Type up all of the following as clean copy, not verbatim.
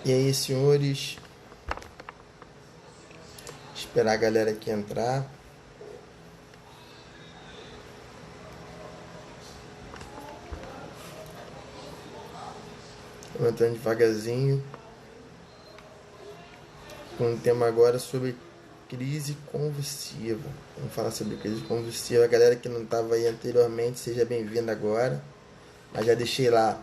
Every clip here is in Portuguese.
E aí, senhores, esperar a galera aqui entrar. Vou entrando devagarzinho. Com um tema agora sobre crise convulsiva. Vamos falar sobre crise convulsiva. A galera que não estava aí anteriormente, seja bem-vinda agora. Mas já deixei lá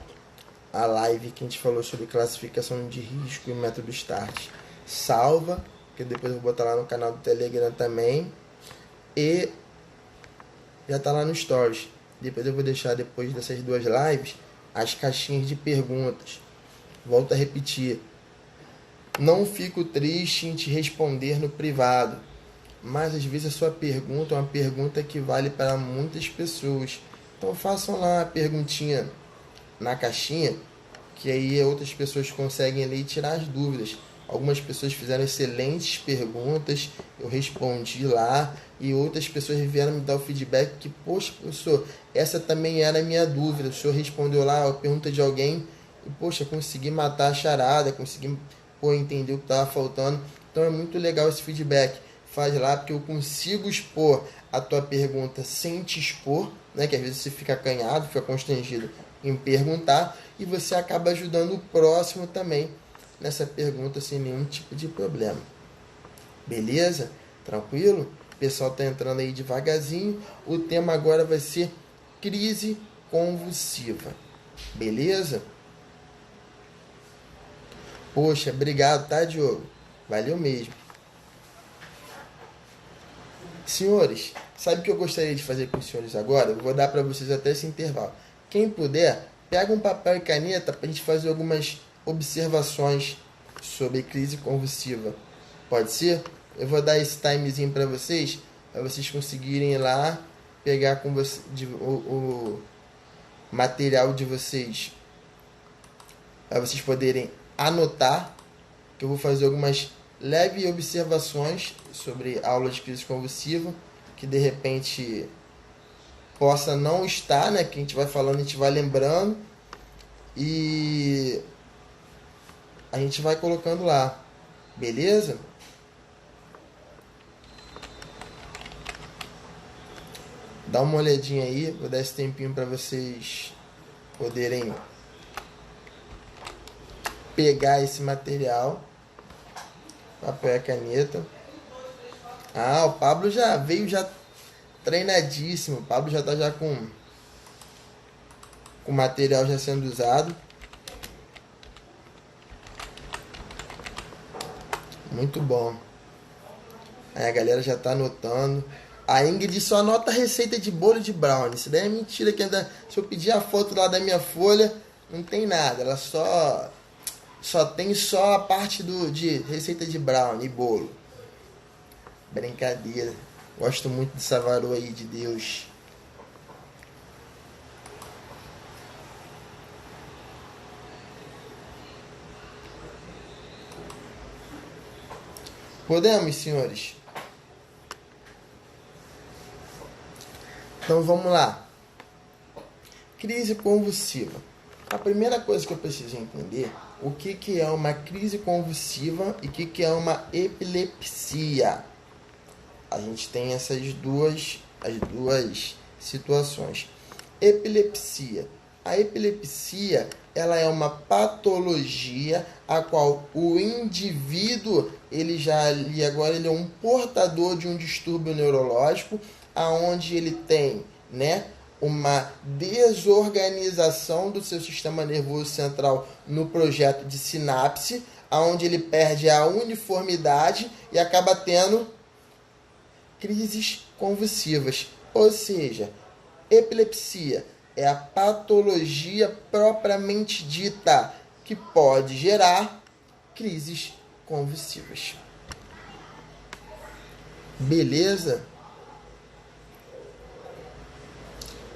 a live que a gente falou sobre classificação de risco e método START. Salva, que depois eu vou botar lá no canal do Telegram também. E já tá lá no Stories. Depois eu vou deixar, depois dessas duas lives, as caixinhas de perguntas. Volto a repetir. Não fico triste em te responder no privado, mas às vezes a sua pergunta é uma pergunta que vale para muitas pessoas. Então façam lá a perguntinha na caixinha, que aí outras pessoas conseguem ler e tirar as dúvidas. Algumas pessoas fizeram excelentes perguntas, eu respondi lá, e outras pessoas vieram me dar o feedback que, poxa, professor, essa também era a minha dúvida. O senhor respondeu lá a pergunta de alguém e, poxa, consegui matar a charada, consegui entender o que estava faltando. Então é muito legal esse feedback. Faz lá, porque eu consigo expor a tua pergunta sem te expor, né? Que às vezes você fica acanhado, fica constrangido em perguntar, e você acaba ajudando o próximo também nessa pergunta sem nenhum tipo de problema. Beleza? Tranquilo? O pessoal tá entrando aí devagarzinho. O tema agora vai ser crise convulsiva. Beleza? Poxa, obrigado, tá, Diogo? Valeu mesmo. Senhores, sabe o que eu gostaria de fazer com os senhores agora? Eu vou dar para vocês até esse intervalo. Quem puder, pega um papel e caneta para a gente fazer algumas observações sobre crise convulsiva. Pode ser? Eu vou dar esse timezinho para vocês conseguirem ir lá pegar com você, o material de vocês, para vocês poderem anotar, que eu vou fazer algumas leves observações sobre a aula de crise convulsiva, que de repente possa não estar, né? Que a gente vai falando, a gente vai lembrando e a gente vai colocando lá, beleza? Dá uma olhadinha aí, vou dar esse tempinho para vocês poderem pegar esse material, papel e caneta. Ah, o Pablo já veio já treinadíssimo. O Pablo já tá já com o material já sendo usado. Muito bom. Aí a galera já tá anotando. A Ingrid só anota a receita de bolo de brownie. Isso daí é mentira que ainda. Se eu pedir a foto lá da minha folha, não tem nada. Ela só tem só a parte de receita de brownie e bolo. Brincadeira. Gosto muito dessa varoa aí de Deus. Podemos, senhores? Então vamos lá. Crise convulsiva. A primeira coisa que eu preciso entender, o que é uma crise convulsiva e o que é uma epilepsia. A gente tem as duas situações. Epilepsia. A epilepsia, ela é uma patologia a qual o indivíduo, agora ele é um portador de um distúrbio neurológico, aonde ele tem, né, uma desorganização do seu sistema nervoso central no projeto de sinapse, aonde ele perde a uniformidade e acaba tendo crises convulsivas. Ou seja, epilepsia é a patologia propriamente dita que pode gerar crises convulsivas. Beleza?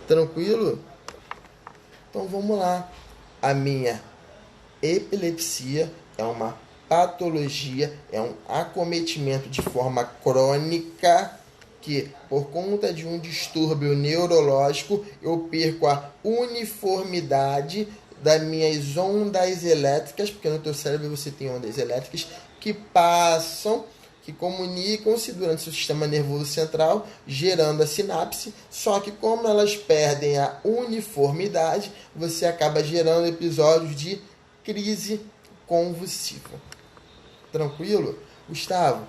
Tranquilo? Então vamos lá. A minha epilepsia é uma patologia, é um acometimento de forma crônica que, por conta de um distúrbio neurológico, eu perco a uniformidade das minhas ondas elétricas, porque no teu cérebro você tem ondas elétricas que passam, que comunicam-se durante o seu sistema nervoso central, gerando a sinapse, só que como elas perdem a uniformidade, você acaba gerando episódios de crise convulsiva. Tranquilo? Gustavo,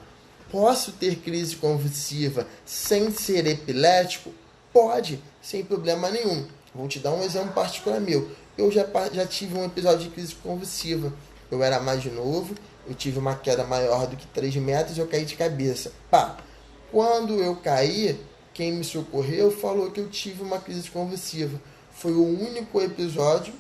posso ter crise convulsiva sem ser epilético? Pode, sem problema nenhum. Vou te dar um exemplo particular meu. Eu já tive um episódio de crise convulsiva. Eu era mais novo, eu tive uma queda maior do que 3 metros e eu caí de cabeça. Pá! Quando eu caí, quem me socorreu falou que eu tive uma crise convulsiva. Foi o único episódio,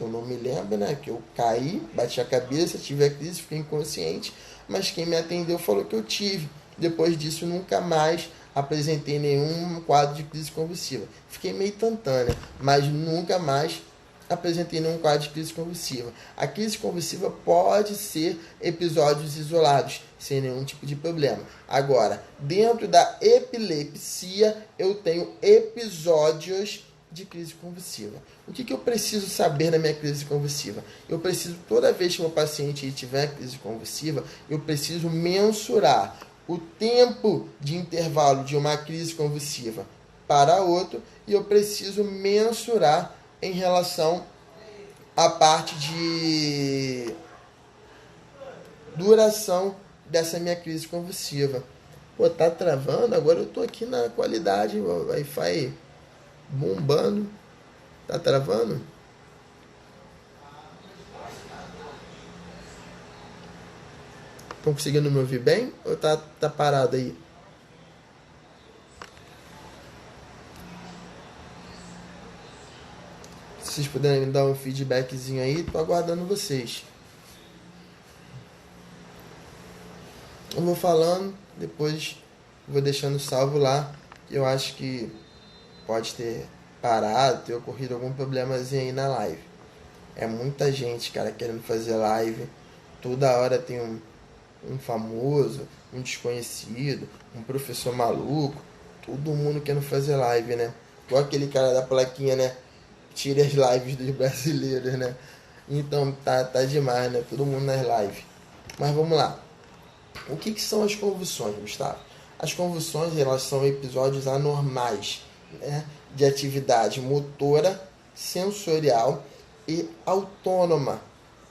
eu não me lembro, né? Que eu caí, bati a cabeça, tive a crise, fiquei inconsciente, mas quem me atendeu falou que eu tive. Depois disso, nunca mais apresentei nenhum quadro de crise convulsiva. Fiquei meio tantânea, mas nunca mais apresentei nenhum quadro de crise convulsiva. A crise convulsiva pode ser episódios isolados, sem nenhum tipo de problema. Agora, dentro da epilepsia, eu tenho episódios de crise convulsiva. O que eu preciso saber na minha crise convulsiva? Eu preciso, toda vez que o meu paciente tiver crise convulsiva, eu preciso mensurar o tempo de intervalo de uma crise convulsiva para outro, e eu preciso mensurar em relação à parte de duração dessa minha crise convulsiva. Pô, tá travando? Agora eu tô aqui na qualidade, Wi-Fi bombando. Tá travando? Estão conseguindo me ouvir bem? Ou tá parado aí? Se vocês puderem me dar um feedbackzinho aí, tô aguardando vocês. Eu vou falando, depois vou deixando salvo lá. Eu acho que pode ter parado, ter ocorrido algum problemazinho aí na live. É muita gente, cara, querendo fazer live. Toda hora tem um famoso, um desconhecido, um professor maluco. Todo mundo querendo fazer live, né? Igual aquele cara da plaquinha, né? Tire as lives dos brasileiros, né? Então tá demais, né? Todo mundo nas lives. Mas vamos lá. O que são as convulsões, Gustavo? As convulsões, elas são episódios anormais, né, de atividade motora, sensorial e autônoma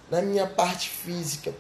na minha parte física,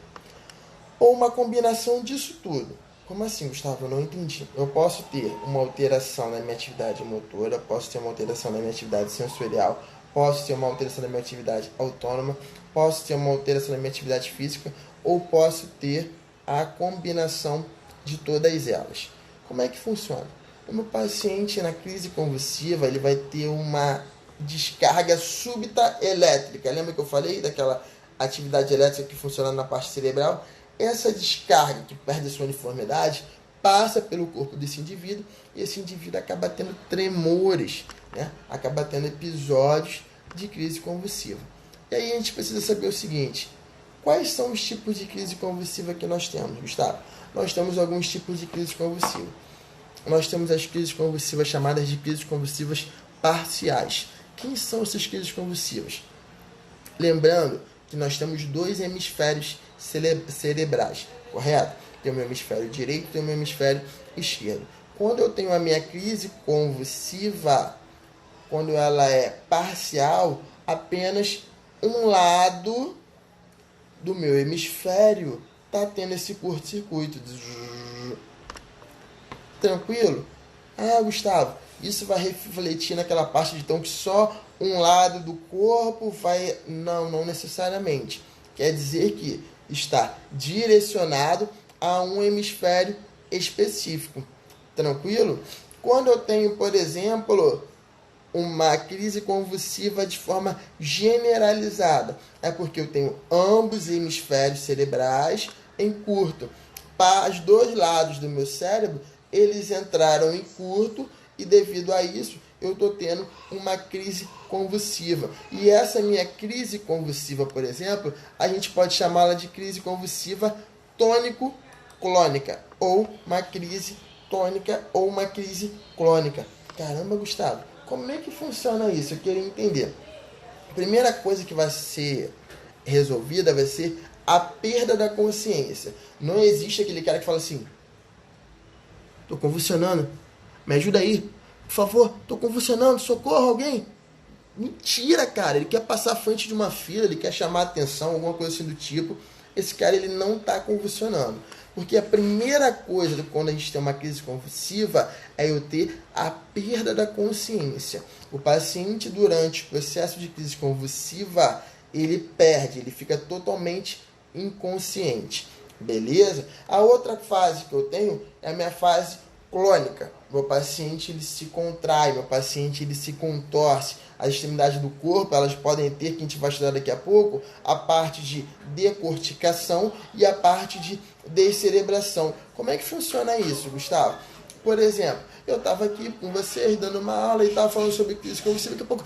ou uma combinação disso tudo. Como assim, Gustavo? Eu não entendi. Eu posso ter uma alteração na minha atividade motora, posso ter uma alteração na minha atividade sensorial, posso ter uma alteração na minha atividade autônoma, posso ter uma alteração na minha atividade física, ou posso ter a combinação de todas elas. Como é que funciona? O meu paciente na crise convulsiva, ele vai ter uma descarga súbita elétrica. Lembra que eu falei daquela atividade elétrica que funciona na parte cerebral? Essa descarga que perde a sua uniformidade passa pelo corpo desse indivíduo, e esse indivíduo acaba tendo tremores, né? Acaba tendo episódios de crise convulsiva. E aí a gente precisa saber o seguinte: quais são os tipos de crise convulsiva que nós temos, Gustavo? Nós temos alguns tipos de crise convulsiva. Nós temos as crises convulsivas chamadas de crises convulsivas parciais. Quem são essas crises convulsivas? Lembrando que nós temos 2 hemisférios cerebrais, correto? Tem o meu hemisfério direito e tem o meu hemisfério esquerdo. Quando eu tenho a minha crise convulsiva, quando ela é parcial, apenas um lado do meu hemisfério está tendo esse curto-circuito. Tranquilo? Ah, Gustavo, isso vai refletir naquela parte de então que só um lado do corpo vai... Não necessariamente. Quer dizer que está direcionado a um hemisfério específico. Tranquilo? Quando eu tenho, por exemplo, uma crise convulsiva de forma generalizada, é porque eu tenho ambos hemisférios cerebrais em curto. Para os 2 lados do meu cérebro, eles entraram em curto, e devido a isso eu estou tendo uma crise convulsiva. E essa minha crise convulsiva, por exemplo, a gente pode chamá-la de crise convulsiva tônico-clônica, ou uma crise tônica ou uma crise clônica. Caramba, Gustavo, como é que funciona isso? Eu queria entender. primeira coisa que vai ser resolvida vai ser a perda da consciência. Não existe aquele cara que fala assim: tô convulsionando, me ajuda aí, por favor, tô convulsionando, socorro, alguém. Mentira, cara. Ele quer passar à frente de uma fila, ele quer chamar a atenção, alguma coisa assim do tipo. Esse cara, ele não está convulsionando. Porque a primeira coisa quando a gente tem uma crise convulsiva é eu ter a perda da consciência. O paciente, durante o processo de crise convulsiva, ele perde, ele fica totalmente inconsciente. Beleza? A outra fase que eu tenho é a minha fase clônica. Meu paciente, ele se contrai, meu paciente, ele se contorce. As extremidades do corpo, elas podem ter, que a gente vai estudar daqui a pouco, a parte de decorticação e a parte de descerebração. Como é que funciona isso, Gustavo? Por exemplo, eu estava aqui com vocês, dando uma aula e estava falando sobre crise convulsiva, daqui a pouco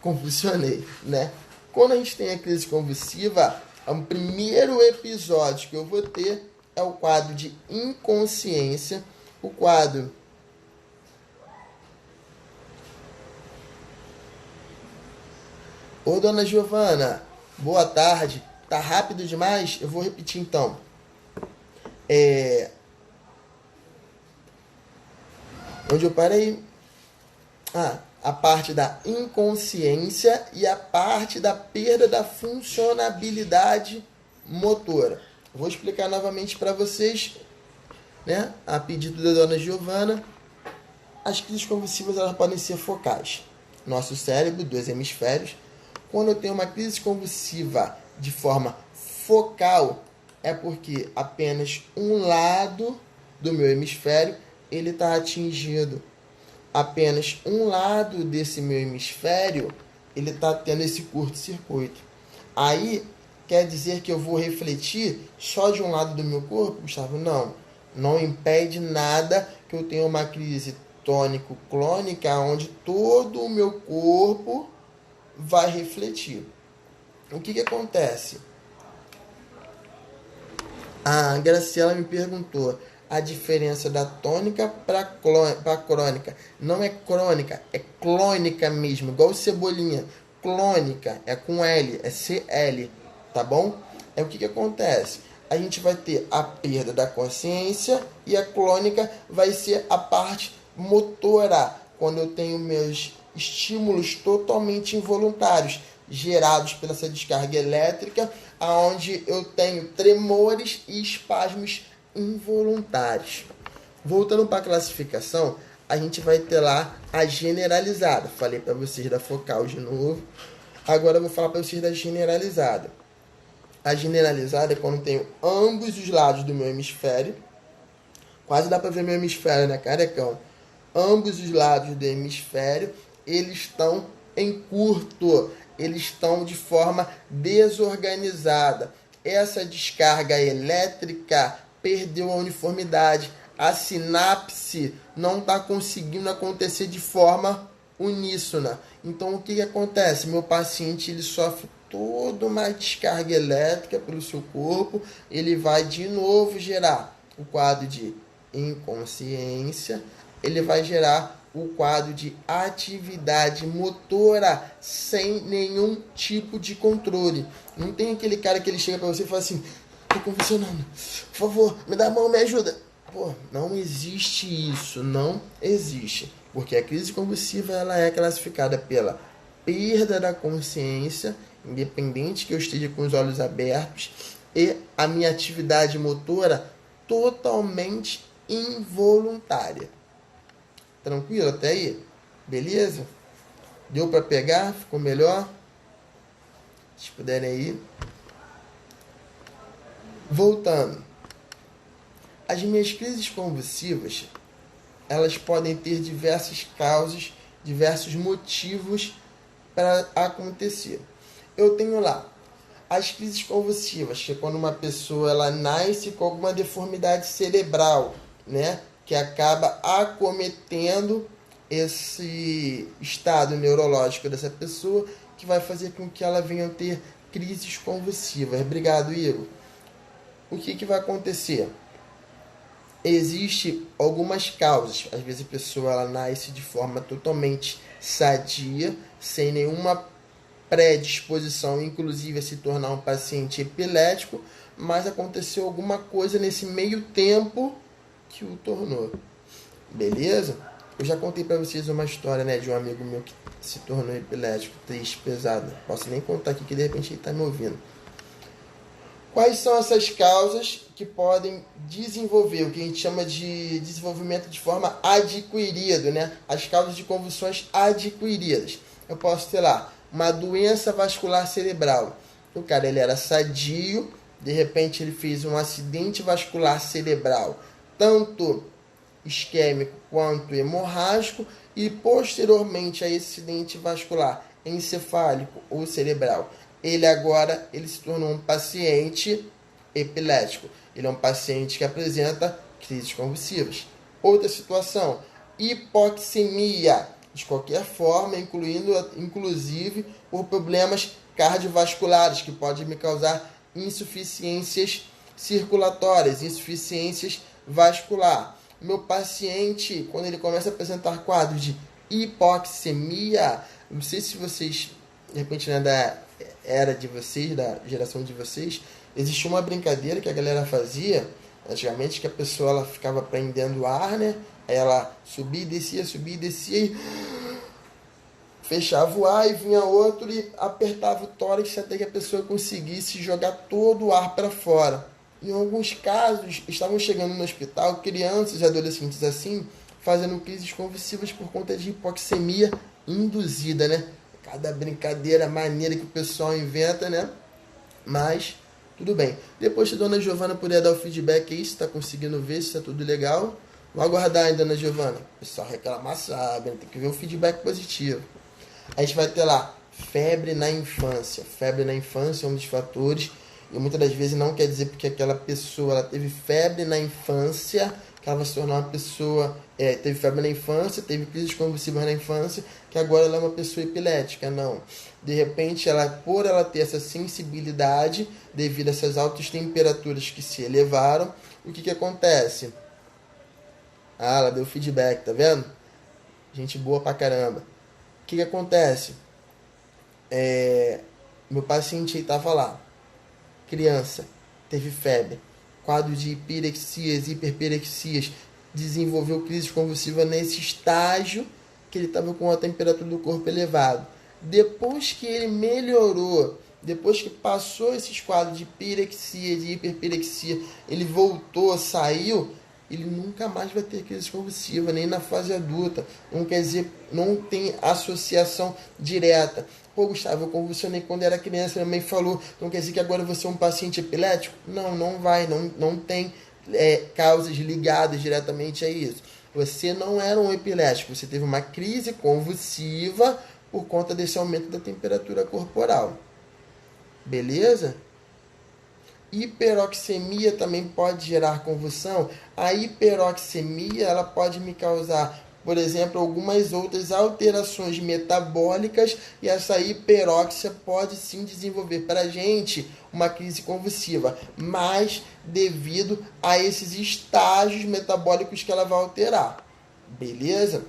convulsionei, né? Quando a gente tem a crise convulsiva, o primeiro episódio que eu vou ter é o quadro de inconsciência, o quadro Ô, dona Giovana, boa tarde. Tá rápido demais? Eu vou repetir então. Onde eu parei? A parte da inconsciência e a parte da perda da funcionabilidade motora. Vou explicar novamente para vocês, né? A pedido da dona Giovana, as crises convulsivas elas podem ser focais. Nosso cérebro, 2 hemisférios. Quando eu tenho uma crise convulsiva de forma focal, é porque apenas um lado do meu hemisfério ele está atingido. Apenas um lado desse meu hemisfério ele está tendo esse curto-circuito. Aí, quer dizer que eu vou refletir só de um lado do meu corpo, Gustavo? Não. Não impede nada que eu tenha uma crise tônico-clônica onde todo o meu corpo vai refletir. O que acontece? A Graciela me perguntou a diferença da tônica para crônica. Não é crônica, é clônica mesmo, igual cebolinha. Clônica é com L, é CL, tá bom? É o que acontece? A gente vai ter a perda da consciência e a clônica vai ser a parte motora, quando eu tenho meus estímulos totalmente involuntários, gerados pela essa descarga elétrica, aonde eu tenho tremores e espasmos involuntários. Voltando para a classificação, a gente vai ter lá a generalizada. Falei para vocês da focal de novo. Agora eu vou falar para vocês da generalizada. A generalizada é quando eu tenho ambos os lados do meu hemisfério. Quase dá para ver meu hemisfério, né, carecão? Ambos os lados do hemisfério, eles estão em curto, eles estão de forma desorganizada. Essa descarga elétrica perdeu a uniformidade, a sinapse não está conseguindo acontecer de forma uníssona. Então o que acontece? Meu paciente ele sofre toda uma descarga elétrica pelo seu corpo, ele vai de novo gerar o quadro de inconsciência, ele vai gerar o quadro de atividade motora sem nenhum tipo de controle. Não tem aquele cara que ele chega para você e fala assim: tô convulsionando, por favor, me dá a mão, me ajuda. Pô, não existe isso, não existe. Porque a crise convulsiva ela é classificada pela perda da consciência, independente que eu esteja com os olhos abertos, e a minha atividade motora totalmente involuntária. Tranquilo até aí? Beleza? Deu para pegar? Ficou melhor? Se puderem aí. Voltando. As minhas crises convulsivas, elas podem ter diversas causas, diversos motivos para acontecer. Eu tenho lá as crises convulsivas, que é quando uma pessoa ela nasce com alguma deformidade cerebral, né? Que acaba acometendo esse estado neurológico dessa pessoa, que vai fazer com que ela venha a ter crises convulsivas. Obrigado, Igor. O que vai acontecer? Existem algumas causas. Às vezes a pessoa ela nasce de forma totalmente sadia, sem nenhuma predisposição, inclusive a se tornar um paciente epilético, mas aconteceu alguma coisa nesse meio tempo que o tornou. Beleza? Eu já contei para vocês uma história, né, de um amigo meu que se tornou epilético, triste, pesado. Posso nem contar aqui que de repente ele está me ouvindo. Quais são essas causas que podem desenvolver, o que a gente chama de desenvolvimento de forma adquirida, né? As causas de convulsões adquiridas. Eu posso ter lá uma doença vascular cerebral. O cara ele era sadio, de repente ele fez um acidente vascular cerebral, tanto isquêmico quanto hemorrágico, e posteriormente a esse acidente vascular encefálico ou cerebral, ele se tornou um paciente epilético. Ele é um paciente que apresenta crises convulsivas. Outra situação, hipoxemia, de qualquer forma, inclusive por problemas cardiovasculares, que podem me causar insuficiências circulatórias, insuficiências vascular. Meu paciente, quando ele começa a apresentar quadros de hipoxemia, não sei se vocês, de repente, né, da era de vocês, da geração de vocês, existia uma brincadeira que a galera fazia antigamente, que a pessoa ela ficava prendendo o ar, né? Aí ela subia e descia e fechava o ar e vinha outro e apertava o tórax até que a pessoa conseguisse jogar todo o ar para fora. Em alguns casos, estavam chegando no hospital crianças e adolescentes assim, fazendo crises convulsivas por conta de hipoxemia induzida, né? Cada brincadeira maneira que o pessoal inventa, né? Mas, tudo bem. Depois se a dona Giovana puder dar o feedback aí, se está conseguindo ver, se está tudo legal. Vou aguardar aí, dona Giovana. O pessoal reclamar, sabe? Tem que ver o feedback positivo. A gente vai ter lá febre na infância. Febre na infância é um dos fatores. E muitas das vezes não quer dizer porque aquela pessoa ela teve febre na infância, que ela vai se tornar uma pessoa... teve febre na infância, teve crises convulsivas na infância, que agora ela é uma pessoa epilética. Não. De repente, por ela ter essa sensibilidade, devido a essas altas temperaturas que se elevaram, o que acontece? Ah, ela deu feedback, tá vendo? Gente boa pra caramba. O que acontece? Meu paciente aí tava lá. Criança, teve febre, quadro de hiperexias, hiperperexias, desenvolveu crise convulsiva nesse estágio que ele estava com a temperatura do corpo elevada. Depois que ele melhorou, depois que passou esses quadros de pirexia, de hiperpirexia, ele voltou, saiu, ele nunca mais vai ter crise convulsiva, nem na fase adulta. Não quer dizer, não tem associação direta. Pô, Gustavo, eu convulsionei quando era criança, minha mãe falou, então quer dizer que agora você é um paciente epilético? Não, não vai, não tem causas ligadas diretamente a isso. Você não era um epilético, você teve uma crise convulsiva por conta desse aumento da temperatura corporal. Beleza? Hiperoxemia também pode gerar convulsão. A hiperoxemia ela pode me causar, por exemplo, algumas outras alterações metabólicas, e essa hiperóxia pode sim desenvolver para a gente uma crise convulsiva, mas devido a esses estágios metabólicos que ela vai alterar. Beleza?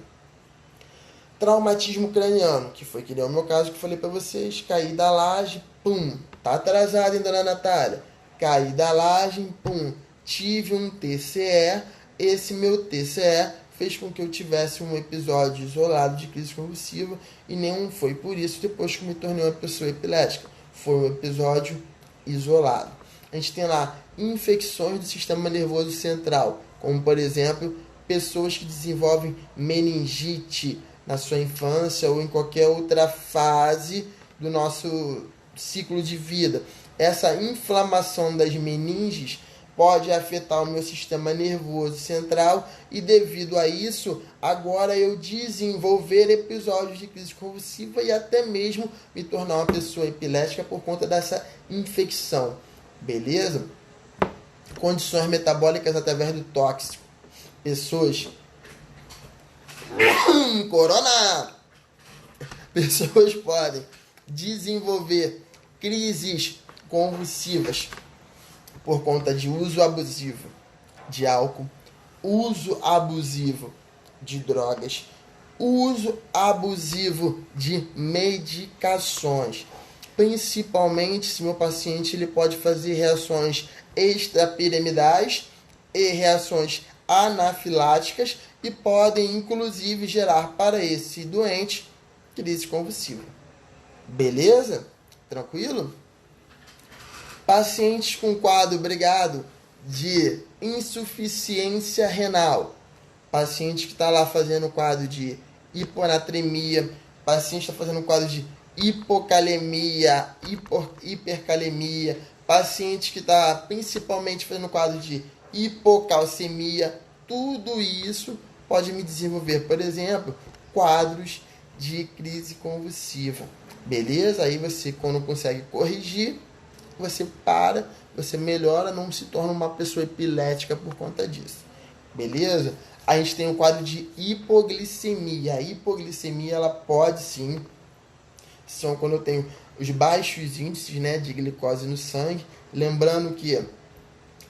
Traumatismo craniano, que foi que é o meu caso que eu falei para vocês, caí da laje, pum, tá atrasado, hein, dona Natália? Caí da laje, pum, tive um TCE, esse meu TCE fez com que eu tivesse um episódio isolado de crise convulsiva, e nenhum foi por isso depois que me tornei uma pessoa epilética. Foi um episódio isolado. A gente tem lá infecções do sistema nervoso central, como por exemplo, pessoas que desenvolvem meningite na sua infância ou em qualquer outra fase do nosso ciclo de vida. Essa inflamação das meninges pode afetar o meu sistema nervoso central, e devido a isso, agora eu desenvolver episódios de crise convulsiva e até mesmo me tornar uma pessoa epilética por conta dessa infecção. Beleza? Condições metabólicas através do tóxico. Pessoas... Corona! Pessoas podem desenvolver crises convulsivas por conta de uso abusivo de álcool, uso abusivo de drogas, uso abusivo de medicações, principalmente se meu paciente ele pode fazer reações extrapiramidais e reações anafiláticas e podem inclusive gerar para esse doente crise convulsiva. Beleza? Tranquilo? Pacientes com quadro, obrigado, de insuficiência renal, paciente que está lá fazendo quadro de hiponatremia, paciente está fazendo quadro de hipocalemia, hipercalemia, paciente que está principalmente fazendo quadro de hipocalcemia, tudo isso pode me desenvolver, por exemplo, quadros de crise convulsiva. Beleza? Aí você, quando consegue corrigir, você para, você melhora, não se torna uma pessoa epilética por conta disso. Beleza? A gente tem um quadro de hipoglicemia. A hipoglicemia, ela pode sim, são quando eu tenho os baixos índices, né, de glicose no sangue. Lembrando que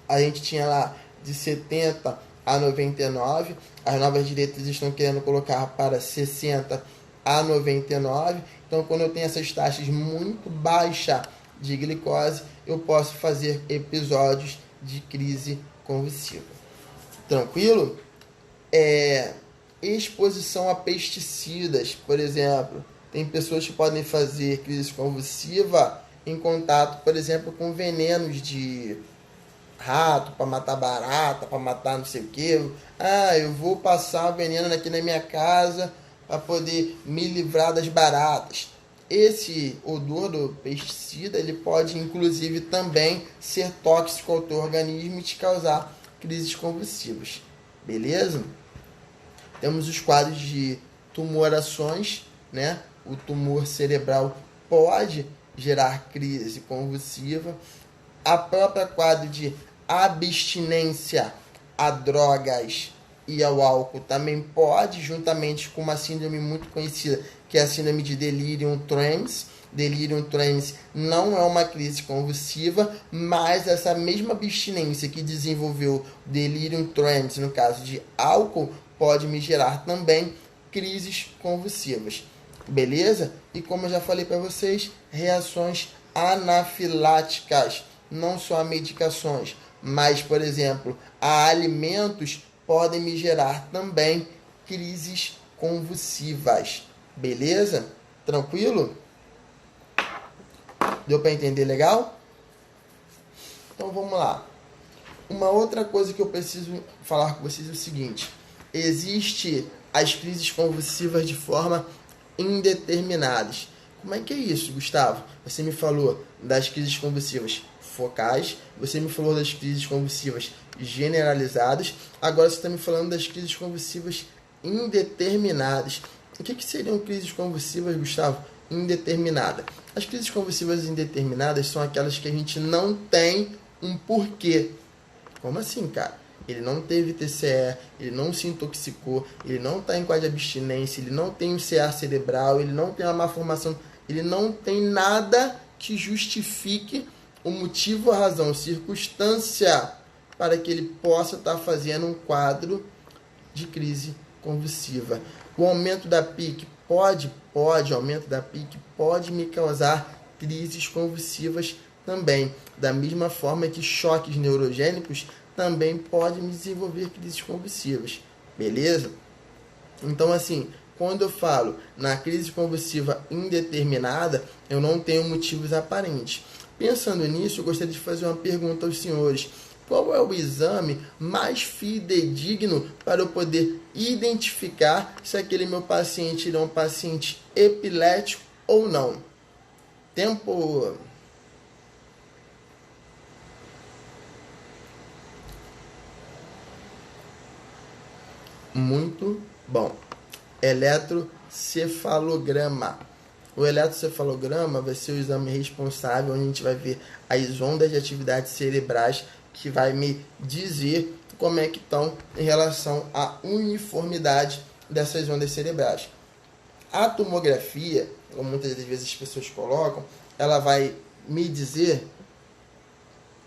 a gente tinha lá de 70 a 99, as novas diretrizes estão querendo colocar para 60 a 99. Então, quando eu tenho essas taxas muito baixas de glicose, eu posso fazer episódios de crise convulsiva. Tranquilo? Exposição a pesticidas, por exemplo. Tem pessoas que podem fazer crise convulsiva em contato, por exemplo, com venenos de rato, para matar barata, para matar não sei o que. Eu vou passar veneno aqui na minha casa para poder me livrar das baratas. Esse odor do pesticida, ele pode inclusive também ser tóxico ao teu organismo e te causar crises convulsivas. Beleza? Temos os quadros de tumorações, né? O tumor cerebral pode gerar crise convulsiva. A própria quadro de abstinência a drogas e ao álcool também pode, juntamente com uma síndrome muito conhecida, que é a síndrome de delirium tremens. Delirium tremens não é uma crise convulsiva, mas essa mesma abstinência que desenvolveu delirium tremens, no caso de álcool, pode me gerar também crises convulsivas. Beleza? E como eu já falei para vocês, reações anafiláticas, não só a medicações, mas, por exemplo, a alimentos podem me gerar também crises convulsivas. Beleza? Tranquilo? Deu para entender legal? Então vamos lá. Uma outra coisa que eu preciso falar com vocês é o seguinte: existe as crises convulsivas de forma indeterminadas. Como é que é isso, Gustavo? Você me falou das crises convulsivas focais, você me falou das crises convulsivas generalizadas, agora você está me falando das crises convulsivas indeterminadas. O que seriam crises convulsivas, Gustavo? Indeterminada. As crises convulsivas indeterminadas são aquelas que a gente não tem um porquê. Como assim, cara? Ele não teve TCE, ele não se intoxicou, ele não está em quadro de abstinência, ele não tem um CA cerebral, ele não tem uma má formação, ele não tem nada que justifique o motivo, a razão, circunstância para que ele possa estar fazendo um quadro de crise convulsiva. O aumento da PIC aumento da PIC pode me causar crises convulsivas também. Da mesma forma que choques neurogênicos também podem me desenvolver crises convulsivas. Beleza? Então, assim, quando eu falo na crise convulsiva indeterminada, eu não tenho motivos aparentes. Pensando nisso, eu gostaria de fazer uma pergunta aos senhores. Qual é o exame mais fidedigno para eu poder identificar se aquele meu paciente é um paciente epilético ou não? Tempo. Muito bom. Eletrocefalograma. O eletrocefalograma vai ser o exame responsável, onde a gente vai ver as ondas de atividades cerebrais, que vai me dizer como é que estão em relação à uniformidade dessas ondas cerebrais. A tomografia, como muitas das vezes as pessoas colocam, ela vai me dizer,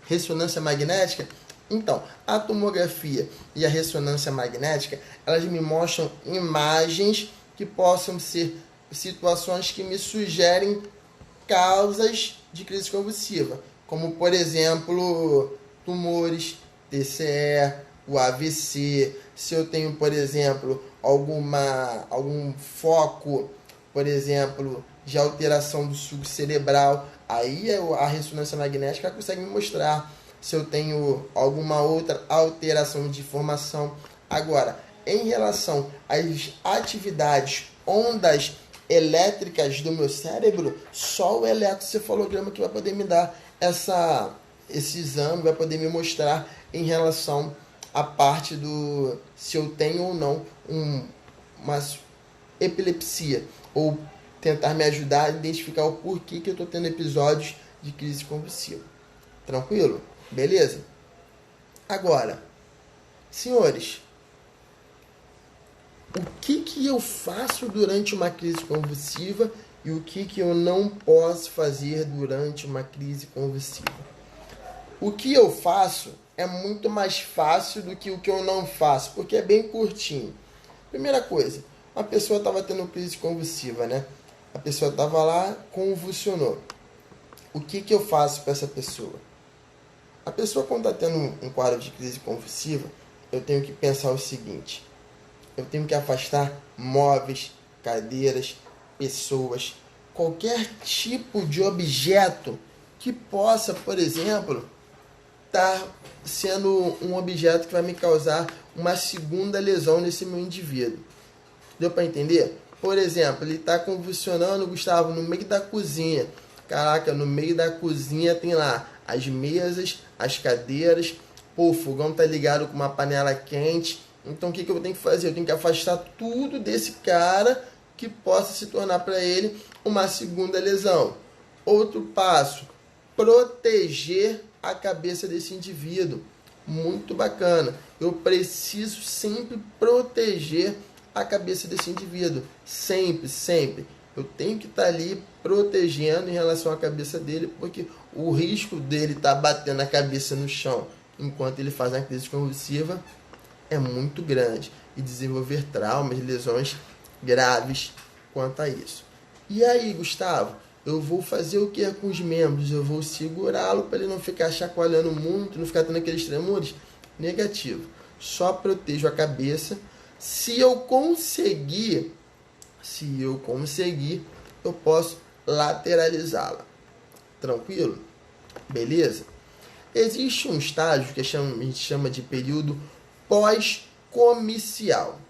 ressonância magnética, Então, a tomografia e a ressonância magnética, elas me mostram imagens que possam ser situações que me sugerem causas de crise convulsiva, como, por exemplo, tumores, TCE, o AVC, se eu tenho, por exemplo, algum foco, por exemplo, de alteração do suco cerebral, aí a ressonância magnética consegue me mostrar se eu tenho alguma outra alteração de formação. Agora, em relação às atividades, ondas elétricas do meu cérebro, só o eletrocefalograma que vai poder me dar esse exame, vai poder me mostrar em relação à parte do se eu tenho ou não uma epilepsia, ou tentar me ajudar a identificar o porquê que eu estou tendo episódios de crise convulsiva. Tranquilo? Beleza? Agora, senhores, o que eu faço durante uma crise convulsiva e o que eu não posso fazer durante uma crise convulsiva? O que eu faço é muito mais fácil do que o que eu não faço, porque é bem curtinho. Primeira coisa, uma pessoa estava tendo crise convulsiva, né? A pessoa estava lá, convulsionou. O que eu faço para essa pessoa? A pessoa, quando está tendo um quadro de crise convulsiva, eu tenho que pensar o seguinte: eu tenho que afastar móveis, cadeiras, pessoas, qualquer tipo de objeto que possa, por exemplo, estar sendo um objeto que vai me causar uma segunda lesão nesse meu indivíduo. Deu para entender? Por exemplo, ele está convulsionando, Gustavo, no meio da cozinha. Caraca, no meio da cozinha tem lá as mesas, as cadeiras, pô, o fogão tá ligado com uma panela quente. Então o que eu tenho que fazer? Eu tenho que afastar tudo desse cara que possa se tornar para ele uma segunda lesão. Outro passo, proteger a cabeça desse indivíduo. Muito bacana. Eu preciso sempre proteger a cabeça desse indivíduo. Sempre, sempre. Eu tenho que estar ali protegendo em relação à cabeça dele, porque o risco dele estar batendo a cabeça no chão enquanto ele faz uma crise convulsiva é muito grande e desenvolver traumas, lesões graves quanto a isso. E aí, Gustavo, eu vou fazer o que com os membros? Eu vou segurá-lo para ele não ficar chacoalhando muito, não ficar tendo aqueles tremores? Negativo. Só protejo a cabeça. Se eu conseguir, eu posso lateralizá-la. Tranquilo? Beleza? Existe um estágio que a gente chama de período pós-comicial.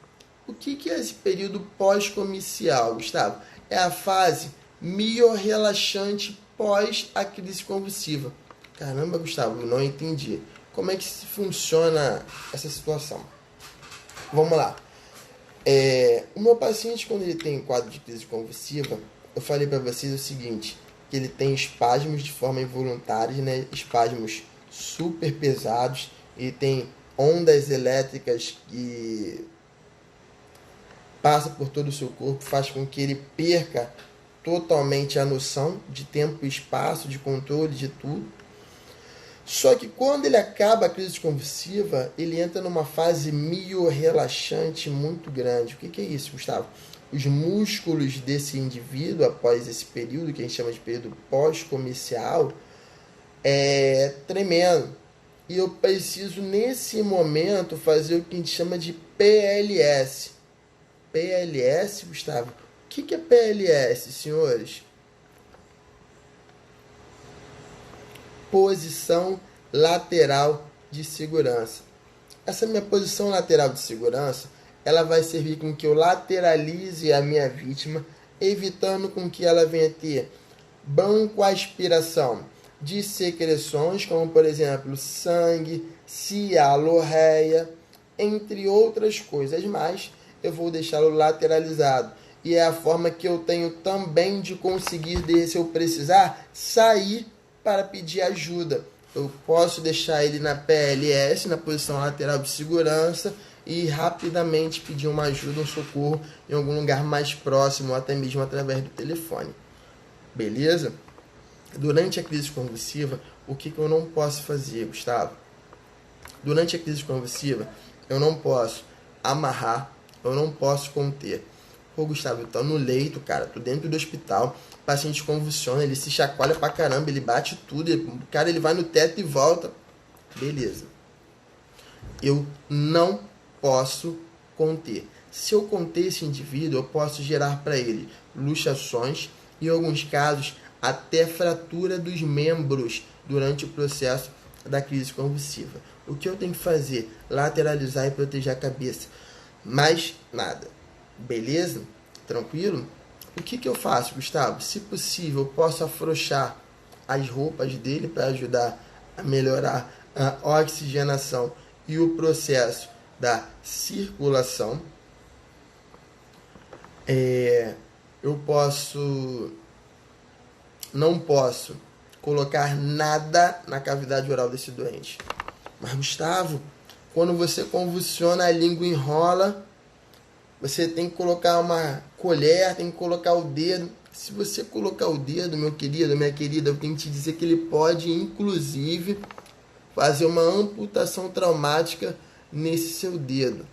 O que é esse período pós-comicial, Gustavo? É a fase miorrelaxante pós a crise convulsiva. Caramba, Gustavo, não entendi. Como é que funciona essa situação? Vamos lá. O meu paciente, quando ele tem quadro de crise convulsiva, eu falei para vocês o seguinte, que ele tem espasmos de forma involuntária, né? Espasmos super pesados, e tem ondas elétricas que passam por todo o seu corpo, faz com que ele perca totalmente a noção de tempo e espaço, de controle de tudo. Só que quando ele acaba a crise convulsiva, ele entra numa fase miorrelaxante muito grande. O que é isso, Gustavo? Os músculos desse indivíduo, após esse período, que a gente chama de período pós-comicial, tremendo. E eu preciso, nesse momento, fazer o que a gente chama de PLS. PLS, Gustavo? O que é PLS, senhores? Posição lateral de segurança. Essa minha posição lateral de segurança, ela vai servir com que eu lateralize a minha vítima, evitando com que ela venha ter broncoaspiração de secreções, como por exemplo sangue, cialorreia, entre outras coisas mais. Eu vou deixá-lo lateralizado. E é a forma que eu tenho também de conseguir, se eu precisar, sair para pedir ajuda. Eu posso deixar ele na PLS, na posição lateral de segurança, e rapidamente pedir uma ajuda, um socorro em algum lugar mais próximo, ou até mesmo através do telefone. Beleza? Durante a crise convulsiva, o que eu não posso fazer, Gustavo? Durante a crise convulsiva, eu não posso amarrar, eu não posso conter. Pô, Gustavo, eu tô no leito, cara, tô dentro do hospital, o paciente convulsiona, ele se chacoalha pra caramba, ele bate tudo, o cara ele vai no teto e volta. Beleza. Eu não posso conter. Se eu conter esse indivíduo, eu posso gerar para ele luxações e, em alguns casos, até fratura dos membros durante o processo da crise convulsiva. O que eu tenho que fazer? Lateralizar e proteger a cabeça. Mais nada. Beleza? Tranquilo? O que eu faço, Gustavo? Se possível, eu posso afrouxar as roupas dele para ajudar a melhorar a oxigenação e o processo da circulação. Eu não posso colocar nada na cavidade oral desse doente. Mas, Gustavo, quando você convulsiona, a língua enrola, você tem que colocar uma colher, tem que colocar o dedo. Se você colocar o dedo, meu querido, minha querida, eu tenho que te dizer que ele pode, inclusive, fazer uma amputação traumática nesse seu dedo.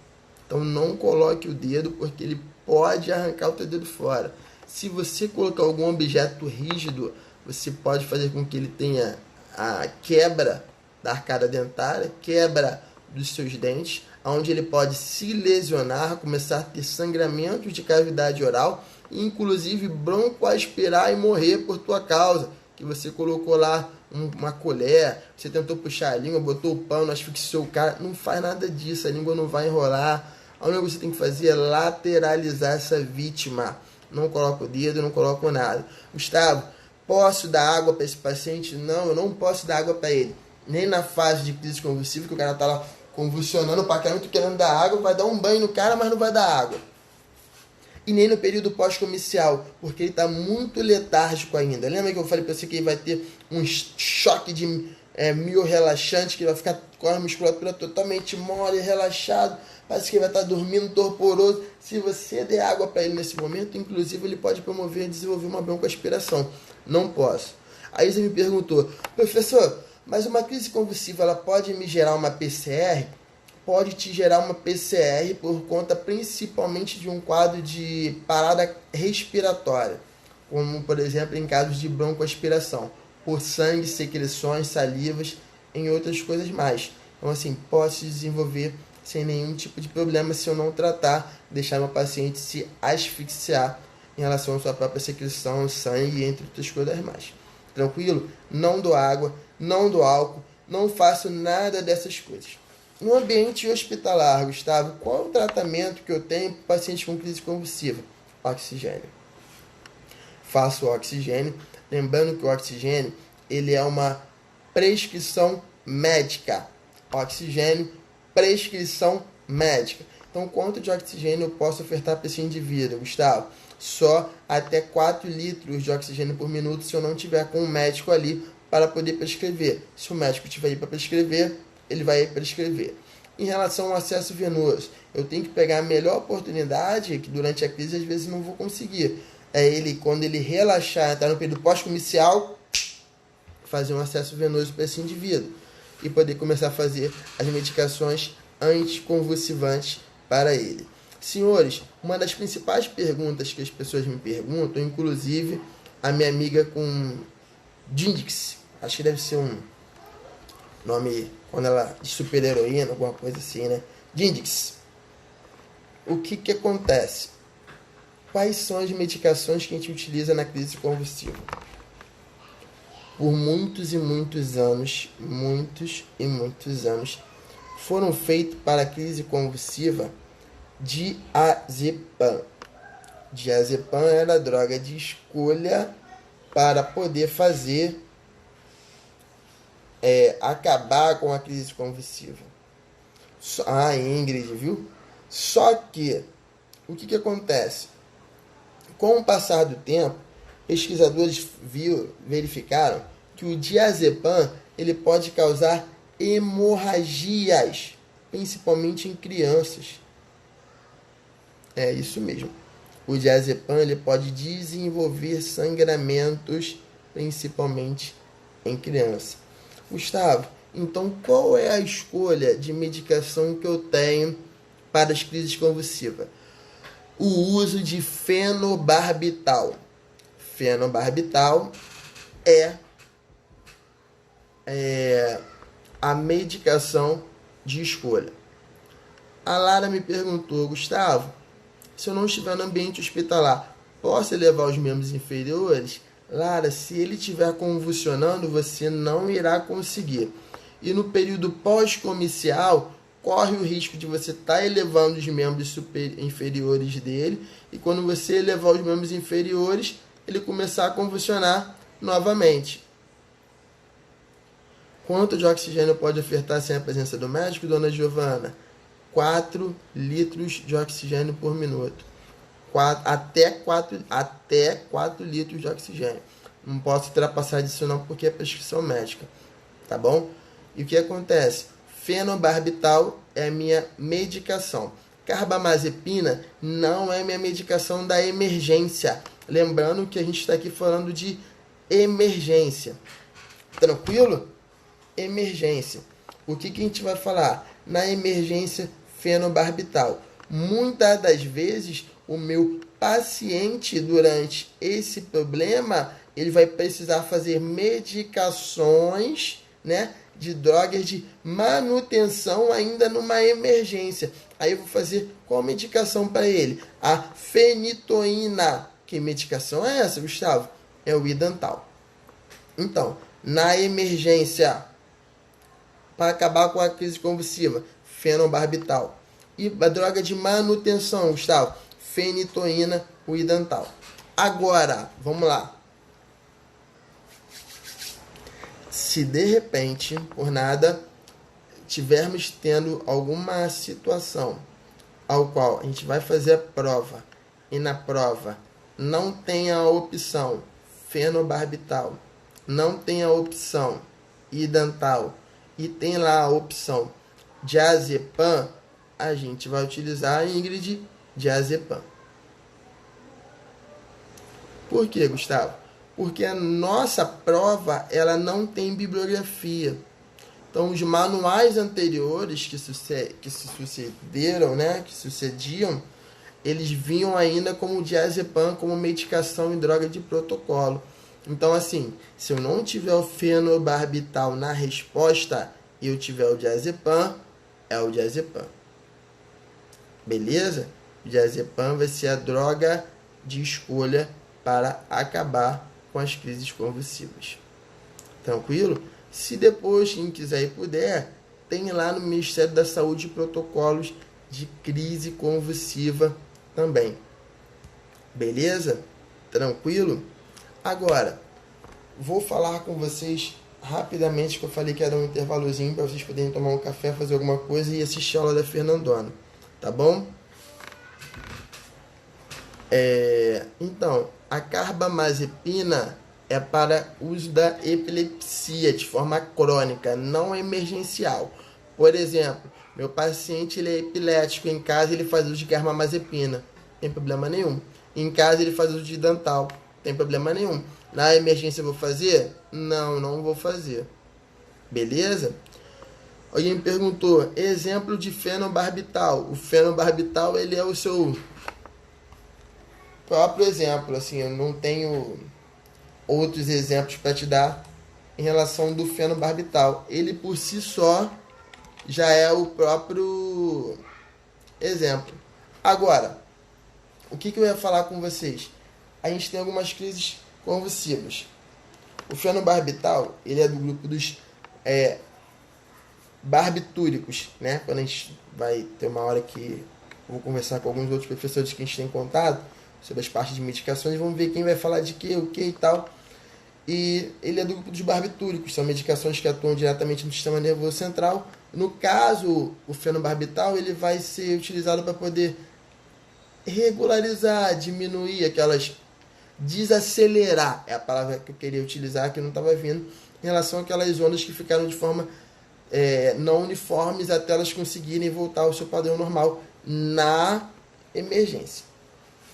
Então não coloque o dedo, porque ele pode arrancar o teu dedo fora. Se você colocar algum objeto rígido, você pode fazer com que ele tenha a quebra da arcada dentária, quebra dos seus dentes, onde ele pode se lesionar, começar a ter sangramentos de cavidade oral, inclusive broncoaspirar e morrer por tua causa, que você colocou lá uma colher, você tentou puxar a língua, botou o pano, asfixiou o cara. Não faz nada disso, a língua não vai enrolar. A única coisa que você tem que fazer é lateralizar essa vítima. Não coloca o dedo, não coloca nada. Gustavo, posso dar água para esse paciente? Não, eu não posso dar água para ele. Nem na fase de crise convulsiva, que o cara tá lá convulsionando pra caramba, querendo dar água, vai dar um banho no cara, mas não vai dar água. E nem no período pós-comicial, porque ele está muito letárgico ainda. Lembra que eu falei para você que ele vai ter um choque de miorrelaxante, que ele vai ficar com a musculatura totalmente mole, relaxado, parece que ele vai estar dormindo torporoso. Se você der água para ele nesse momento, inclusive ele pode promover e desenvolver uma broncoaspiração. Não posso. Aí você me perguntou, professor, mas uma crise convulsiva ela pode me gerar uma PCR? Pode te gerar uma PCR por conta principalmente de um quadro de parada respiratória, como por exemplo em casos de broncoaspiração, por sangue, secreções, salivas, em outras coisas mais. Então assim, pode se desenvolver sem nenhum tipo de problema se eu não tratar, deixar meu paciente se asfixiar em relação à sua própria secreção, sangue, entre outras coisas mais. Tranquilo? Não dou água, não dou álcool, não faço nada dessas coisas. No ambiente hospitalar, Gustavo, qual é o tratamento que eu tenho para paciente com crise convulsiva? Oxigênio. Faço oxigênio. Lembrando que o oxigênio ele é uma prescrição médica. Oxigênio, prescrição médica. Então, quanto de oxigênio eu posso ofertar para esse indivíduo, Gustavo? Só até 4 litros de oxigênio por minuto se eu não tiver com um médico ali para poder prescrever. Se o médico estiver aí para prescrever, ele vai prescrever. Em relação ao acesso venoso, eu tenho que pegar a melhor oportunidade, que durante a crise às vezes não vou conseguir. É ele, quando ele relaxar, entrar no período pós-comicial, fazer um acesso venoso para esse indivíduo e poder começar a fazer as medicações anticonvulsivantes para ele. Senhores, uma das principais perguntas que as pessoas me perguntam, inclusive a minha amiga com Dindix, acho que deve ser um nome quando ela de super heroína, alguma coisa assim, né? Dindix. O que acontece? Quais são as medicações que a gente utiliza na crise convulsiva? Por muitos e muitos anos, foram feitos para a crise convulsiva diazepam. Diazepam era a droga de escolha para poder fazer acabar com a crise convulsiva. Ingrid, viu? Só que, o que acontece? Com o passar do tempo, pesquisadores verificaram que o diazepam ele pode causar hemorragias, principalmente em crianças. É isso mesmo. O diazepam ele pode desenvolver sangramentos, principalmente em criança. Gustavo, Então, qual é a escolha de medicação que eu tenho para as crises convulsivas? O uso de fenobarbital. Fenobarbital é a medicação de escolha. A Lara me perguntou, Gustavo, se eu não estiver no ambiente hospitalar, posso levar os membros inferiores? Lara, se ele estiver convulsionando, você não irá conseguir. E no período pós-comicial, corre o risco de você estar elevando os membros inferiores dele, e quando você elevar os membros inferiores, ele começar a convulsionar novamente. Quanto de oxigênio pode ofertar sem a presença do médico, dona Giovana? 4 litros de oxigênio por minuto. Até 4 litros de oxigênio. Não posso ultrapassar disso não, porque é prescrição médica. Tá bom? E o que acontece? Fenobarbital é a minha medicação. Carbamazepina não é minha medicação da emergência. Lembrando que a gente está aqui falando de emergência. Tranquilo? Emergência. O que a gente vai falar? Na emergência, fenobarbital. Muitas das vezes, o meu paciente, durante esse problema, ele vai precisar fazer medicações, né, de drogas de manutenção ainda numa emergência. Aí eu vou fazer qual medicação para ele? A fenitoína. Que medicação é essa, Gustavo? É o Idantal. Então, na emergência, para acabar com a crise convulsiva, fenobarbital. E a droga de manutenção, Gustavo, fenitoína, o Idantal. Agora, vamos lá. Se de repente, por nada, tivermos tendo alguma situação ao qual a gente vai fazer a prova e na prova não tem a opção fenobarbital, não tem a opção Idantal e tem lá a opção diazepam, a gente vai utilizar a Ingrid diazepam. Por quê, Gustavo? Porque a nossa prova ela não tem bibliografia. Então, os manuais anteriores que sucederam, né, que sucediam, eles vinham ainda como diazepam, como medicação e droga de protocolo. Então, assim, se eu não tiver o fenobarbital na resposta e eu tiver o diazepam, é o diazepam. Beleza? O diazepam vai ser a droga de escolha para acabar com as crises convulsivas. Tranquilo? Se depois, quem quiser e puder, tem lá no Ministério da Saúde protocolos de crise convulsiva também. Beleza? Tranquilo? Agora, vou falar com vocês rapidamente, que eu falei que ia dar um intervalozinho para vocês poderem tomar um café, fazer alguma coisa e assistir a aula da Fernandona. Tá bom? Então, a carbamazepina é para uso da epilepsia de forma crônica, não emergencial. Por exemplo, meu paciente ele é epilético, em casa ele faz uso de carbamazepina, não tem problema nenhum. Em casa ele faz uso de Idantal, não tem problema nenhum. Na emergência eu vou fazer? Não, não vou fazer. Beleza? Alguém me perguntou, exemplo de fenobarbital. O fenobarbital ele é o seu próprio exemplo, assim, eu não tenho outros exemplos para te dar em relação do fenobarbital. Ele por si só já é o próprio exemplo. Agora, o que eu ia falar com vocês? A gente tem algumas crises convulsivas. O fenobarbital, ele é do grupo dos barbitúricos, né? Quando a gente vai ter uma hora que eu vou conversar com alguns outros professores que a gente tem contato sobre as partes de medicações, vamos ver quem vai falar de quê, o que e tal. E ele é do grupo dos barbitúricos, são medicações que atuam diretamente no sistema nervoso central. No caso, o fenobarbital, ele vai ser utilizado para poder regularizar, diminuir aquelas... desacelerar, é a palavra que eu queria utilizar, que não estava vindo, em relação àquelas ondas que ficaram de forma não uniformes até elas conseguirem voltar ao seu padrão normal na emergência.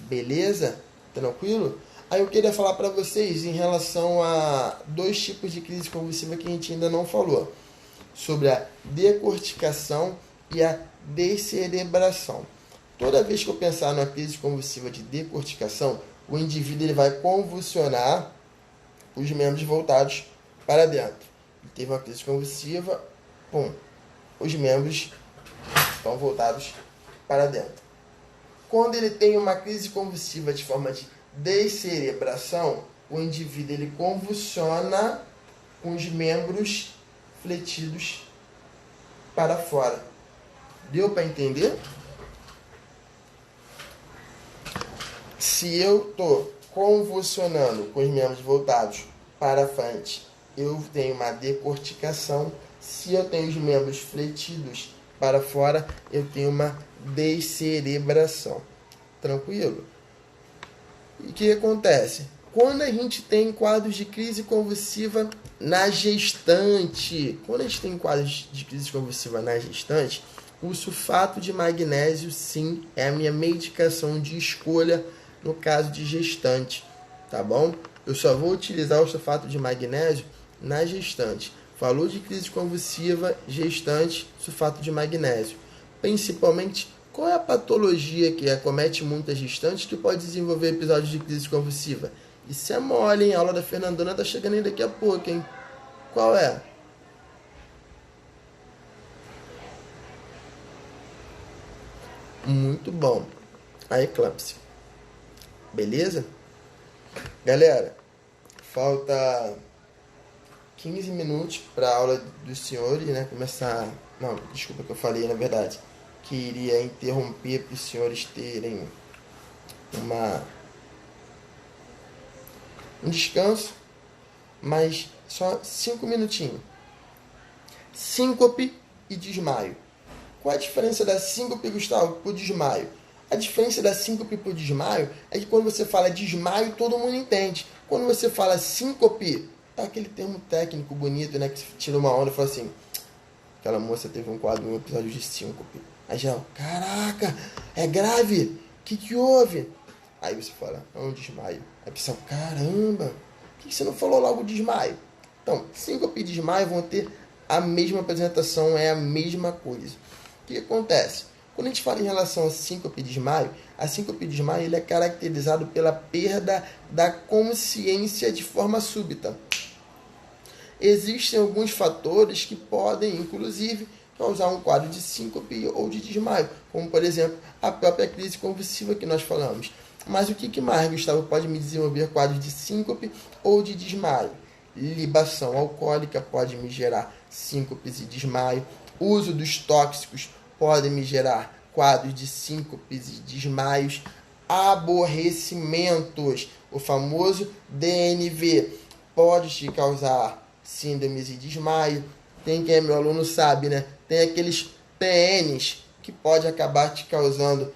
Beleza? Tranquilo? Aí eu queria falar para vocês em relação a 2 tipos de crise convulsiva que a gente ainda não falou. sobre a decorticação e a descerebração. Toda vez que eu pensar numa crise convulsiva de decorticação, o indivíduo ele vai convulsionar os membros voltados para dentro. Ele teve uma crise convulsiva, os membros estão voltados para dentro. Quando ele tem uma crise convulsiva de forma de descerebração, o indivíduo ele convulsiona com os membros fletidos para fora. Deu para entender? Se eu estou convulsionando com os membros voltados para frente, eu tenho uma decorticação. Se eu tenho os membros fletidos para fora, eu tenho uma descerebração. Tranquilo? E o que acontece? Quando a gente tem quadros de crise convulsiva na gestante, o sulfato de magnésio, sim, é a minha medicação de escolha no caso de gestante, tá bom? Eu só vou utilizar o sulfato de magnésio na gestante. Falou de crise convulsiva, gestante, sulfato de magnésio. Principalmente, qual é a patologia que acomete muitas gestantes que pode desenvolver episódios de crise convulsiva? Isso é mole, hein? A aula da Fernandona tá chegando aí daqui a pouco, hein? Qual é? Muito bom. A eclâmpsia. Beleza? Galera, falta 15 minutos para a aula dos senhores, né? Começar... Não, desculpa que eu falei, na verdade. Que iria interromper para os senhores terem um descanso, mas só 5 minutinhos. Síncope e desmaio. Qual a diferença da síncope, Gustavo, para o desmaio? A diferença da síncope para o desmaio é que quando você fala desmaio, todo mundo entende. Quando você fala síncope, tá aquele termo técnico bonito, né? Que tira uma onda e fala assim, aquela moça teve um quadro, um episódio de síncope. Aí já, caraca, é grave? O que houve? Aí você fala, é um desmaio. Aí a pessoa, caramba, por que você não falou logo desmaio? Então, síncope e desmaio vão ter a mesma apresentação, é a mesma coisa. O que acontece? Quando a gente fala em relação a síncope e desmaio, a síncope e desmaio ele é caracterizado pela perda da consciência de forma súbita. Existem alguns fatores que podem, inclusive, causar um quadro de síncope ou de desmaio, como, por exemplo, a própria crise convulsiva que nós falamos. Mas o que mais, Gustavo, pode me desenvolver quadros de síncope ou de desmaio? Libação alcoólica pode me gerar síncopes e desmaio. Uso dos tóxicos pode me gerar quadros de síncopes e desmaios. Aborrecimentos, o famoso DNV, pode te causar síndromes e desmaio. Tem quem é meu aluno sabe, né? Tem aqueles PNs que pode acabar te causando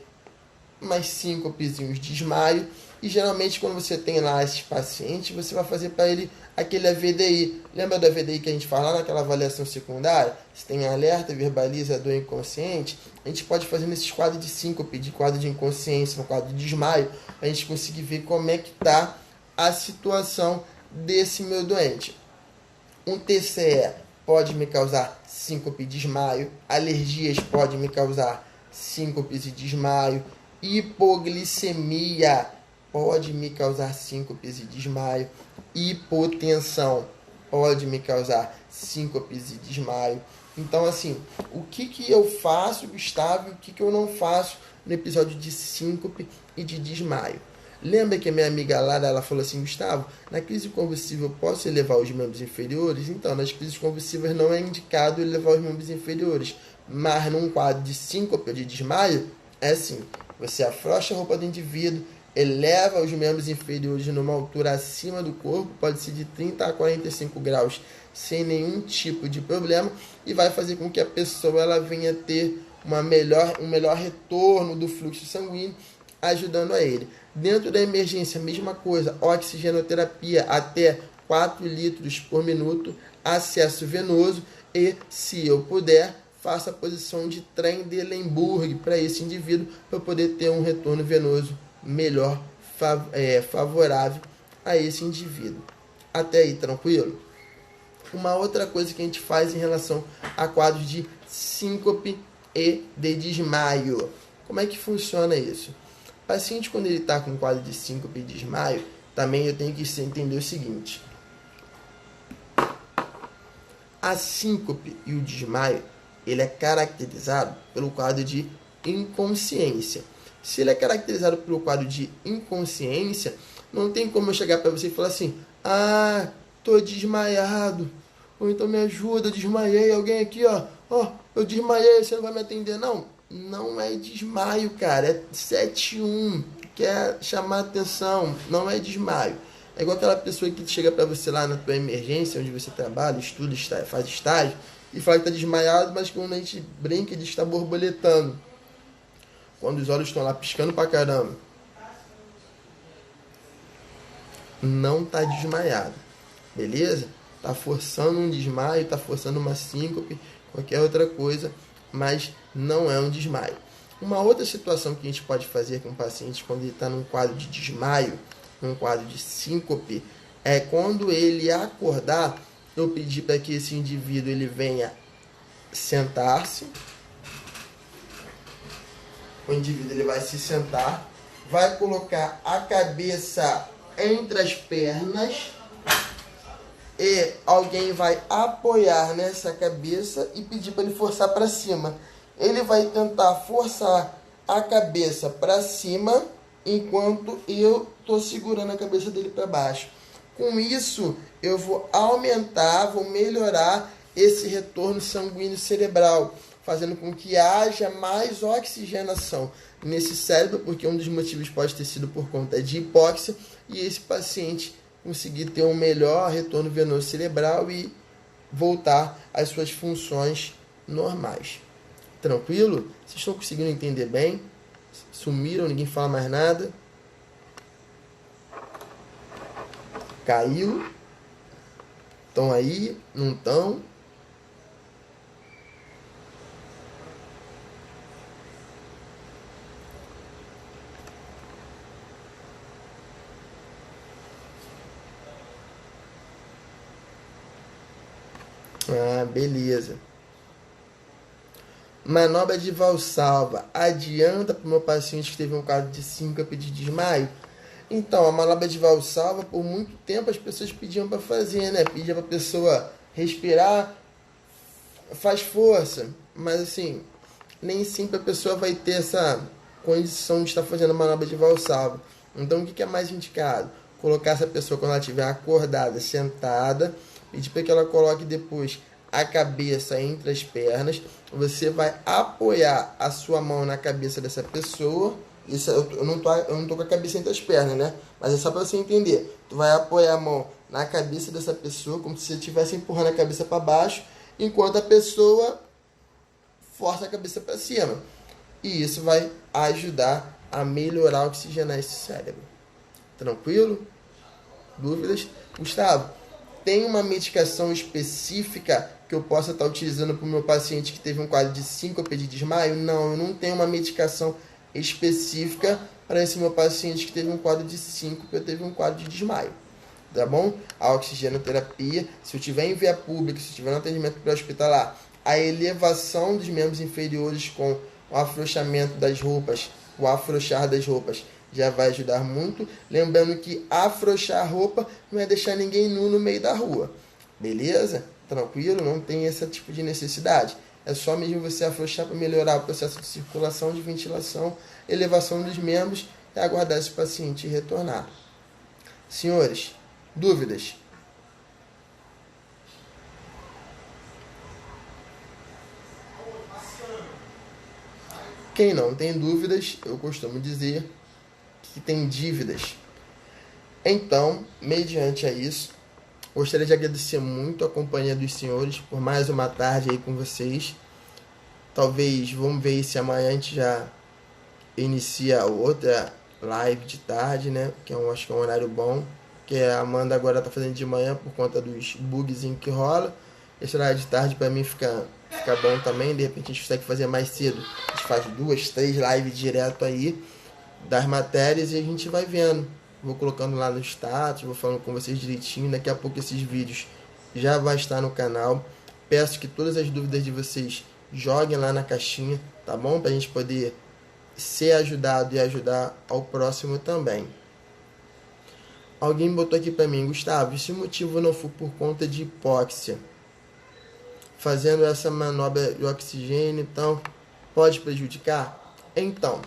mais síncopes e uns desmaios. E geralmente quando você tem lá esses pacientes, você vai fazer para ele aquele AVDI. Lembra do AVDI que a gente fala lá naquela avaliação secundária? Se tem alerta, verbaliza dor inconsciente. A gente pode fazer nesses quadros de síncope, de quadro de inconsciência, no quadro de desmaio, para a gente conseguir ver como é que está a situação desse meu doente. Um TCE pode me causar síncope e desmaio. Alergias pode me causar síncopes e desmaio. Hipoglicemia pode me causar síncopes e desmaio. Hipotensão pode me causar síncopes e desmaio. Então, assim, o que eu faço, Gustavo, e o que eu não faço no episódio de síncope e de desmaio? Lembra que a minha amiga Lara, ela falou assim, Gustavo, na crise convulsiva eu posso elevar os membros inferiores? Então, nas crises convulsivas não é indicado elevar os membros inferiores. Mas num quadro de síncope ou de desmaio, é assim, você afrouxa a roupa do indivíduo, eleva os membros inferiores numa altura acima do corpo, pode ser de 30 a 45 graus, sem nenhum tipo de problema, e vai fazer com que a pessoa ela venha ter um melhor retorno do fluxo sanguíneo, ajudando a ele. Dentro da emergência, mesma coisa, oxigenoterapia até 4 litros por minuto, acesso venoso e, se eu puder, faça a posição de Trendelenburg para esse indivíduo, para poder ter um retorno venoso melhor, favorável a esse indivíduo. Até aí, tranquilo? uma outra coisa que a gente faz em relação a quadros de síncope e de desmaio. Como é que funciona isso? O paciente, quando ele está com um quadro de síncope e desmaio, também eu tenho que entender o seguinte. A síncope e o desmaio, ele é caracterizado pelo quadro de inconsciência. Se ele é caracterizado pelo quadro de inconsciência, não tem como eu chegar para você e falar assim, ah, tô desmaiado, ou então me ajuda, desmaiei, alguém aqui, ó, eu desmaiei, você não vai me atender, não. Não é desmaio, cara, é 7-1, quer chamar atenção, não é desmaio. É igual aquela pessoa que chega para você lá na tua emergência, onde você trabalha, estuda, faz estágio, e fala que está desmaiado, mas quando a gente brinca, ele está borboletando. Quando os olhos estão lá piscando pra caramba. Não está desmaiado. Beleza? Está forçando um desmaio, está forçando uma síncope, qualquer outra coisa, mas não é um desmaio. Uma outra situação que a gente pode fazer com o paciente quando ele está num quadro de desmaio, num quadro de síncope, é quando ele acordar, eu pedir para que esse indivíduo ele venha sentar-se. O indivíduo ele vai se sentar, vai colocar a cabeça entre as pernas e alguém vai apoiar nessa cabeça e pedir para ele forçar para cima. Ele vai tentar forçar a cabeça para cima enquanto eu estou segurando a cabeça dele para baixo. Com isso, eu vou aumentar, vou melhorar esse retorno sanguíneo cerebral, fazendo com que haja mais oxigenação nesse cérebro, porque um dos motivos pode ter sido por conta de hipóxia, e esse paciente conseguir ter um melhor retorno venoso cerebral e voltar às suas funções normais. Tranquilo? Vocês estão conseguindo entender bem? Sumiram, ninguém fala mais nada. Caiu. Estão aí? Não estão? Ah, beleza. Manobra de Valsalva. Adianta para o meu paciente que teve um caso de síncope de desmaio? Então, a manobra de Valsalva, por muito tempo as pessoas pediam para fazer, né? Pedia para a pessoa respirar, faz força. Mas assim, nem sempre a pessoa vai ter essa condição de estar fazendo a manobra de Valsalva. Então, o que é mais indicado? Colocar essa pessoa quando ela estiver acordada, sentada, pedir para que ela coloque depois a cabeça entre as pernas. Você vai apoiar a sua mão na cabeça dessa pessoa. Isso, eu não tô com a cabeça entre as pernas, né? Mas é só para você entender. Tu vai apoiar a mão na cabeça dessa pessoa, como se você estivesse empurrando a cabeça para baixo, enquanto a pessoa força a cabeça para cima. E isso vai ajudar a melhorar, oxigenar esse cérebro. Tranquilo? Dúvidas? Gustavo, tem uma medicação específica que eu possa estar utilizando para o meu paciente que teve um quadro de síncope de desmaio? Não, eu não tenho uma medicação específica para esse meu paciente que teve um quadro de síncope ou teve um quadro de desmaio. Tá bom? A oxigenoterapia, se eu tiver em via pública, se eu tiver no atendimento pré-hospitalar, a elevação dos membros inferiores com o afrouxamento das roupas, o afrouxar das roupas, já vai ajudar muito. Lembrando que afrouxar a roupa não é deixar ninguém nu no meio da rua. Beleza? Tranquilo? Não tem esse tipo de necessidade. É só mesmo você afrouxar para melhorar o processo de circulação, de ventilação, elevação dos membros e aguardar esse paciente retornar. Senhores, dúvidas? Quem não tem dúvidas, eu costumo dizer que tem dívidas. Então, mediante a isso, gostaria de agradecer muito a companhia dos senhores por mais uma tarde aí com vocês. Talvez, vamos ver se amanhã a gente já inicia outra live de tarde, né? Que acho que é um horário bom. Que a Amanda agora está fazendo de manhã por conta dos bugzinhos que rola. Esse horário de tarde para mim fica bom também. De repente a gente consegue fazer mais cedo. A gente faz 2, 3 lives direto aí das matérias e a gente vai vendo. Vou colocando lá no status, vou falando com vocês direitinho. Daqui a pouco esses vídeos já vai estar no canal. Peço que todas as dúvidas de vocês joguem lá na caixinha, tá bom? Para a gente poder ser ajudado e ajudar ao próximo também. Alguém botou aqui para mim: Gustavo, se o motivo não for por conta de hipóxia, fazendo essa manobra de oxigênio, então pode prejudicar? Então,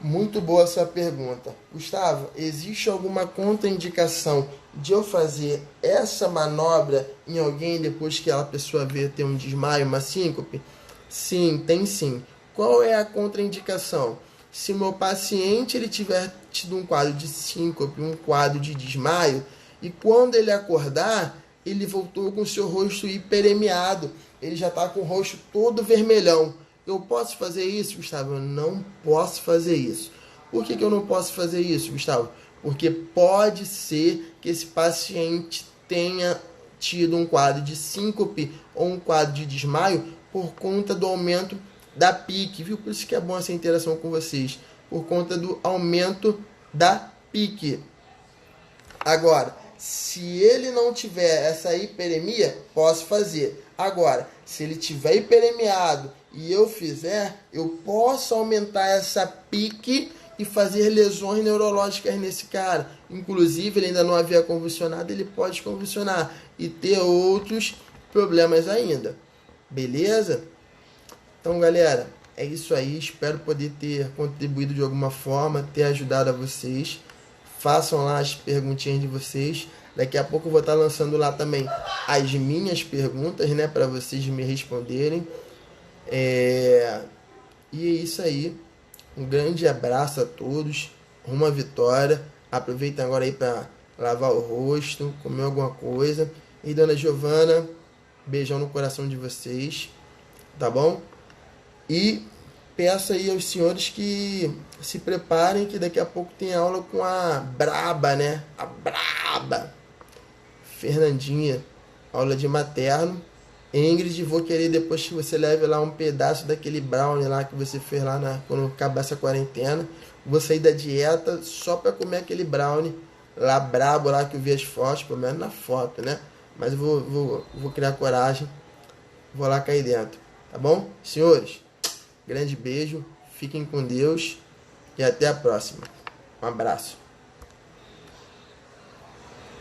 muito boa essa pergunta. Gustavo, existe alguma contraindicação de eu fazer essa manobra em alguém depois que a pessoa vê ter um desmaio, uma síncope? Sim, tem sim. Qual é a contraindicação? Se o meu paciente ele tiver tido um quadro de síncope, um quadro de desmaio, e quando ele acordar, ele voltou com o seu rosto hiperemiado, ele já está com o rosto todo vermelhão. Eu posso fazer isso, Gustavo? Eu não posso fazer isso. Por que eu não posso fazer isso, Gustavo? Porque pode ser que esse paciente tenha tido um quadro de síncope ou um quadro de desmaio por conta do aumento da PIC, viu? Por isso que é bom essa interação com vocês. Por conta do aumento da PIC. Agora, se ele não tiver essa hiperemia, posso fazer. Agora, se ele tiver hiperemiado e eu fizer, eu posso aumentar essa PIC e fazer lesões neurológicas nesse cara. Inclusive, ele ainda não havia convulsionado, ele pode convulsionar e ter outros problemas ainda. Beleza? Então, galera, é isso aí. Espero poder ter contribuído de alguma forma, ter ajudado a vocês. Façam lá as perguntinhas de vocês. Daqui a pouco eu vou estar lançando lá também as minhas perguntas, né, para vocês me responderem. E é isso aí. Um grande abraço a todos. Rumo à vitória. Aproveitem agora aí para lavar o rosto, comer alguma coisa. E dona Giovana, beijão no coração de vocês, tá bom? E peço aí aos senhores que se preparem, que daqui a pouco tem aula com a braba, né? A braba. Fernandinha, aula de materno. Ingrid, vou querer depois que você leve lá um pedaço daquele brownie lá que você fez lá quando acabar essa quarentena. Vou sair da dieta só para comer aquele brownie lá brabo lá que eu vi as fotos, pelo menos na foto, né? Mas eu vou criar coragem, vou lá cair dentro, tá bom? Senhores, grande beijo, fiquem com Deus e até a próxima. Um abraço.